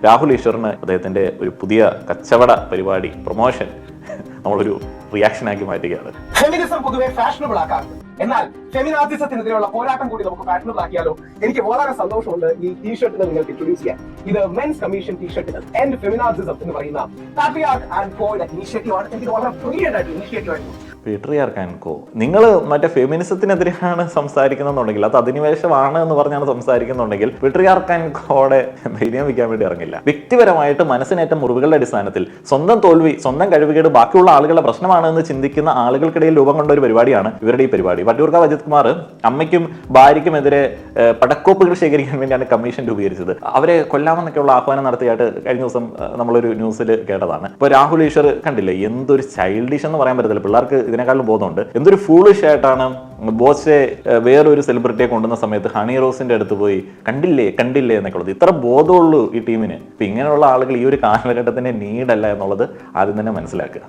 രാഹുൽ ഈശ്വറിന് അദ്ദേഹത്തിന്റെ ഒരു പുതിയ കച്ചവട പരിപാടി പ്രൊമോഷൻ നമ്മളൊരു റിയാക്ഷനാക്കി മാറ്റുകയാണ്. ഫെമിനിസം പൊതുവെ ഫാഷനബിൾ ആക്കാറുണ്ട്. എന്നാൽ ഫെമിനാസിസത്തിനെതിരെയുള്ള പോരാട്ടം കൂടി നമുക്ക് ഫാഷനബിൾ ആക്കിയാലോ? എനിക്ക് വളരെ സന്തോഷമുണ്ട് ഈ ടീഷർട്ടിന് നിങ്ങൾക്ക് ഇൻട്രൊഡ്യൂസ് ചെയ്യാൻ. ഇത് മെൻസ് കമ്മീഷൻ ടീഷർട്ടുകൾ ആൻഡ് ഫെമിനാസിസം എന്ന് പറയുന്ന പാട്രിയാർക്ക് ആൻഡ് കോയുടെ ഇനിഷ്യേറ്റീവ് ആണ്. എനിക്ക് വളരെ ബ്രില്യന്റ് ആയിട്ട് ഇനിഷ്യേറ്റീവ് ആയിരുന്നു. പേട്രിയാർക്ക് ആൻഡ് കോ. നിങ്ങൾ മറ്റേ ഫെമിനിസത്തിനെതിരെയാണ് സംസാരിക്കുന്നുണ്ടെങ്കിൽ, അത് അധിനിവേശമാണ് എന്ന് പറഞ്ഞാണ് സംസാരിക്കുന്നുണ്ടെങ്കിൽ, പേട്രിയാർക്ക് ആൻഡ് കോയുടെ ധൈര്യം വയ്ക്കാൻ വേണ്ടി ഇറങ്ങില്ല. വ്യക്തിപരമായിട്ട് മനസ്സിനേറ്റ മുറിവുകളുടെ അടിസ്ഥാനത്തിൽ സ്വന്തം തോൽവി, സ്വന്തം കഴിവുകേട് ബാക്കിയുള്ള ആളുകളുടെ പ്രശ്നമാണ് എന്ന് ചിന്തിക്കുന്ന ആളുകൾക്കിടയിൽ രൂപം കൊണ്ട ഒരു പരിപാടിയാണ് ഇവരുടെ ഈ പരിപാടി. വട്ടിയൂർക്കാവ് അജിത് കുമാർ അമ്മയ്ക്കും ഭാര്യയ്ക്കുമെതിരെ പടക്കോപ്പുകൾ ശേഖരിക്കാൻ വേണ്ടിയാണ് കമ്മീഷൻ രൂപീകരിച്ചത്. അവരെ കൊല്ലാമെന്നൊക്കെയുള്ള ആഹ്വാനം നടത്തിയായിട്ട് കഴിഞ്ഞ ദിവസം നമ്മളൊരു ന്യൂസിൽ കേട്ടതാണ്. ഇപ്പോൾ രാഹുൽ ഈശ്വർ കണ്ടില്ലേ, എന്തൊരു ചൈൽഡിഷ് എന്ന് പറയാൻ പറ്റത്തില്ല, പിള്ളേർക്ക് ഇതിനേക്കാളും ബോധമുണ്ട്. എന്തൊരു ഫൂളിഷ് ആയിട്ടാണ് ബോസെ വേറൊരു സെലിബ്രിറ്റിയെ കൊണ്ടുവന്ന സമയത്ത് ഹണി റോസിന്റെ അടുത്ത് പോയി കണ്ടില്ലേ എന്നൊക്കെ ഉള്ളത്. ഇത്ര ബോധമുള്ളൂ ഈ ടീമിന്. ഇപ്പൊ ഇങ്ങനെയുള്ള ആളുകൾ ഈ ഒരു കാലഘട്ടത്തിന്റെ നീഡല്ല എന്നുള്ളത് ആദ്യം തന്നെ മനസ്സിലാക്കുക.